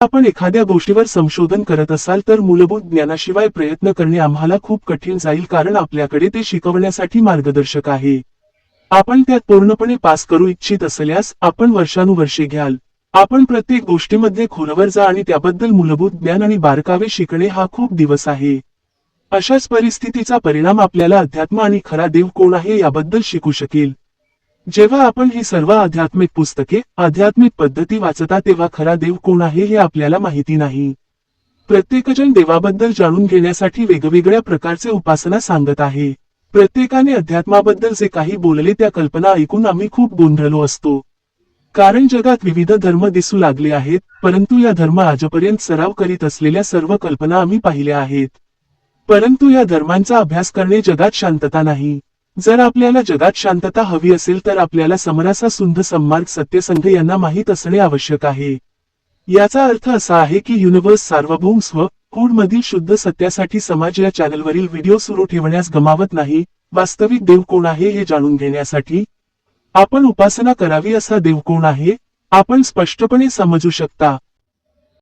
आपण एखाद्या गोष्टीवर संशोधन करत असाल तर मूलभूत ज्ञानाशिवाय प्रयत्न करणे आम्हाला खूप कठीण जाईल, कारण आपल्याकडे ते शिकवण्यासाठी मार्गदर्शक आहे. आपण त्यात पूर्णपणे पास करू इच्छित असल्यास आपण वर्षानुवर्षे घ्याल. आपण प्रत्येक गोष्टीमध्ये खोलवर जा आणि त्याबद्दल मूलभूत ज्ञान आणि बारकावे शिकणे हा खूप दिवस आहे. अशाच परिस्थितीचा परिणाम आपल्याला अध्यात्म आणि खरा देव कोण आहे याबद्दल शिकू शकेल. जेव्हा आपण ही सर्व आध्यात्मिक पुस्तके, आध्यात्मिक पद्धती वाचता तेव्हा खरा देव कोण आहे हे आपल्याला माहिती नाही. प्रत्येकजण देवाबद्दल जाणून घेण्यासाठी वेगवेगळ्या प्रकारचे उपासना सांगत आहे. प्रत्येकाने अध्यात्माबद्दल जे काही बोलले त्या कल्पना ऐकून आम्ही खूप गोंधळलो असतो. कारण जगात विविध धर्म दिसू लागले आहेत, परंतु या धर्म आजपर्यंत सराव करीत असलेल्या सर्व कल्पना आम्ही पाहिल्या आहेत. परंतु या धर्मांचा अभ्यास करणे जगात शांतता नाही. जर आपल्याला जगात शांतता हवी असेल तर आपल्याला समरसा सुंद सन्मार्ग सत्यसंघ यांना माहीत असणे आवश्यक आहे. याचा अर्थ असा आहे की युनिव्हर्स सार्वभौम स्व हुड मधील शुद्ध सत्यासाठी समाज या चॅनलवरील व्हिडिओ सुरू ठेवण्यास गमावत नाही. वास्तविक देव कोण आहे हे जाणून घेण्यासाठी आपण उपासना करावी. असा देव कोण आहे आपण स्पष्टपणे समजू शकता.